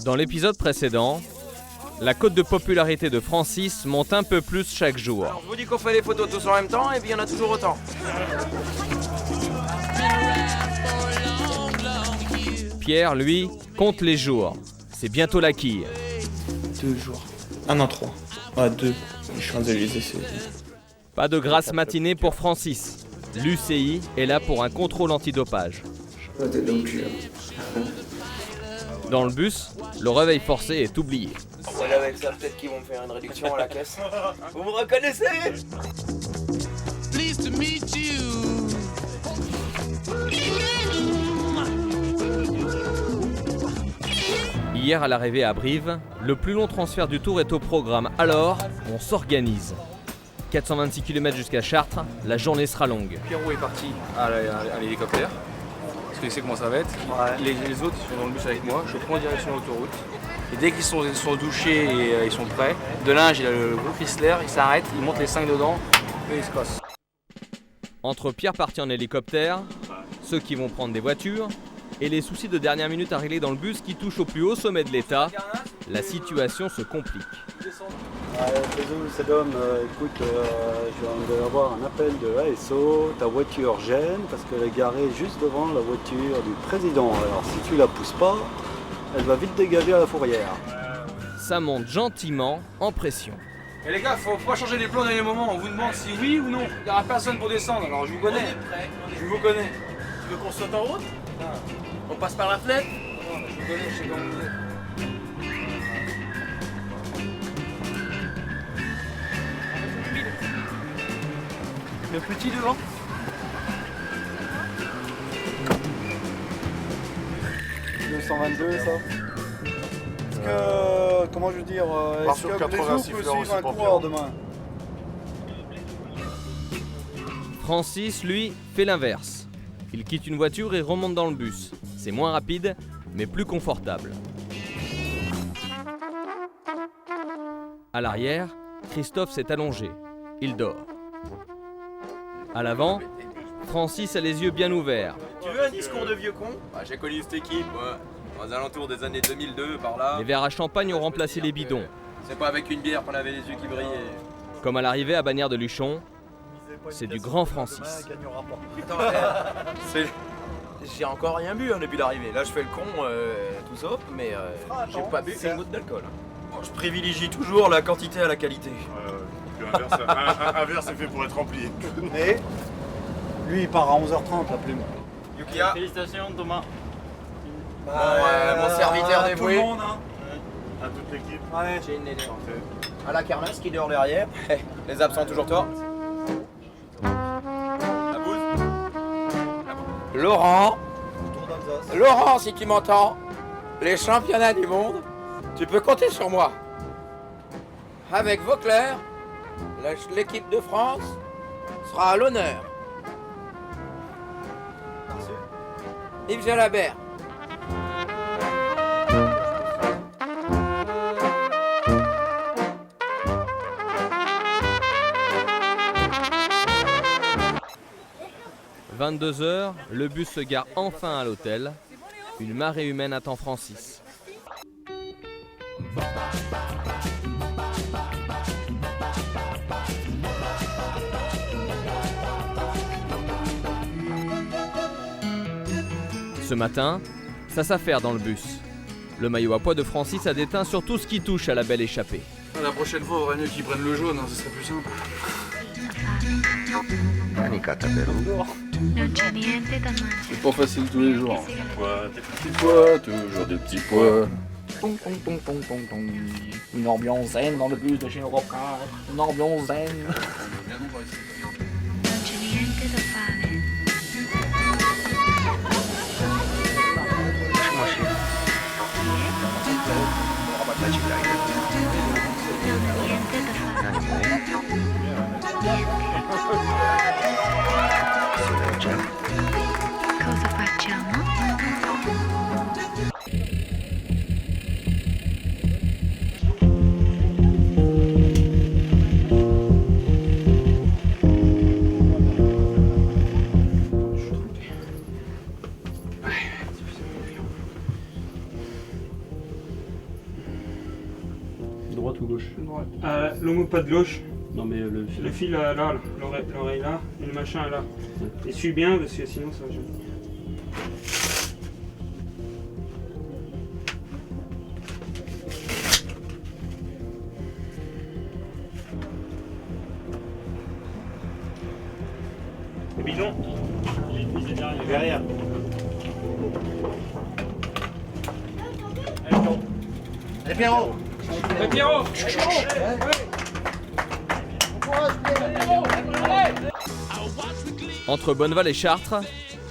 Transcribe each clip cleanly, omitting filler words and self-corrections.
Dans l'épisode précédent, la cote de popularité de Francis monte un peu plus chaque jour. Alors, je vous dis qu'on fait les photos tous en même temps et puis il y en a toujours autant. Pierre, lui, compte les jours. C'est bientôt la quille. 2 jours. Ah non, 3. Ah, 2. Les Champs-Élysées, c'est... Pas de grasse matinée pour Francis. L'UCI est là pour un contrôle antidopage. Ah, t'es dans le cul, hein. Dans le bus, le réveil forcé est oublié. Voilà, avec ça, peut-être qu'ils vont me faire une réduction à la caisse. Vous me reconnaissez? Pleased to meet you. Hier à l'arrivée à Brive, le plus long transfert du Tour est au programme. Alors, on s'organise. 426 km jusqu'à Chartres, la journée sera longue. Pierrot est parti à l'hélicoptère, parce qu'il sait comment ça va être. Les autres ils sont dans le bus avec moi, je prends direction de l'autoroute. Et dès qu'ils sont douchés et ils sont prêts, de linge, il a le gros Chrysler, il s'arrête, il monte les 5 dedans et il se passe. Entre Pierre parti en hélicoptère, ceux qui vont prendre des voitures, et les soucis de dernière minute à régler dans le bus qui touchent au plus haut sommet de l'État, la situation se complique. Désolé, c'est Dom. Écoute, je viens d'avoir un appel de l'ASO. Ta voiture gêne parce qu'elle est garée juste devant la voiture du président. Alors si tu la pousses pas, elle va vite dégager à la fourrière. Ça monte gentiment en pression. Et les gars, faut pas changer les plans dans les moments, on vous demande si oui ou non. Il n'y aura personne pour descendre, alors je vous connais. Je vous connais. Tu veux qu'on saute en route? On passe par la fenêtre? Non, je vous connais, je sais comment vous êtes. Le petit devant? Le 122, ça. Est-ce que, comment je veux dire, est-ce que Brésil peut suivre un coureur demain? Francis, lui, fait l'inverse. Il quitte une voiture et remonte dans le bus. C'est moins rapide, mais plus confortable. À l'arrière, Christophe s'est allongé. Il dort. À l'avant, Francis a les yeux bien ouverts. Tu veux un discours de vieux con? J'ai connu cette équipe, aux alentours des années 2002, par là. Les verres à champagne ont remplacé les bidons. C'est pas avec une bière qu'on avait les yeux qui brillaient. Comme à l'arrivée à Bagnères de Luchon, c'est du grand Francis. Attends, j'ai encore rien bu depuis l'arrivée. Là, je fais le con, tout ça, mais j'ai pas bu une goutte d'alcool. Bon, je privilégie toujours la quantité à la qualité. Un verre, c'est fait pour être rempli. Et lui, il part à 11h30, la plume. Yukiya, Félicitations Thomas. mon serviteur dévoué. Tout le monde, hein. À toute l'équipe. Ouais. J'ai une aînée. À la kermesse qui dort derrière. Les absents toujours toi. La bouse. Laurent, si tu m'entends, les championnats du monde, tu peux compter sur moi. Avec Vauclair, l'équipe de France sera à l'honneur. Yves Jalabert. « 22h, le bus se gare enfin à l'hôtel. Une marée humaine attend Francis. Ce matin, ça s'affaire dans le bus. Le maillot à pois de Francis a déteint sur tout ce qui touche à la belle échappée. La prochaine fois, il aurait mieux qu'ils prennent le jaune, ce serait plus simple. C'est pas facile tous les jours. Des petits pois, toujours des petits pois. Une ambiance zen dans le bus de chez Europa. Une ambiance zen. Cosa facciamo? l'omopode gauche. Non mais Le fil là, l'oreille là, et le machin là. Et suis bien parce que sinon ça va jamais. Le bidon. Derrière. Allez Pierrot. Entre Bonneval et Chartres,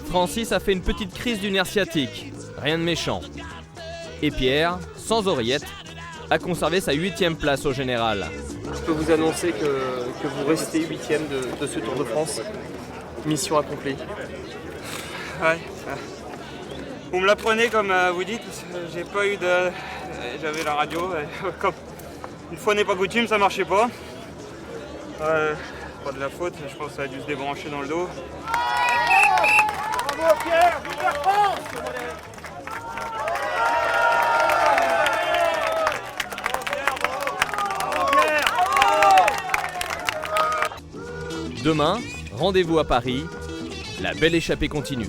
Francis a fait une petite crise du nerf sciatique. Rien de méchant. Et Pierre, sans oreillette, a conservé sa 8e place au général. Je peux vous annoncer que vous restez 8e de ce Tour de France. Mission accomplie. Ouais. Vous me l'apprenez comme vous dites, j'ai pas eu de... J'avais la radio, comme une fois n'est pas coutume, ça marchait pas. Pas de la faute, je pense que ça a dû se débrancher dans le dos. Bravo Pierre, vive la France! Demain, rendez-vous à Paris. La belle échappée continue.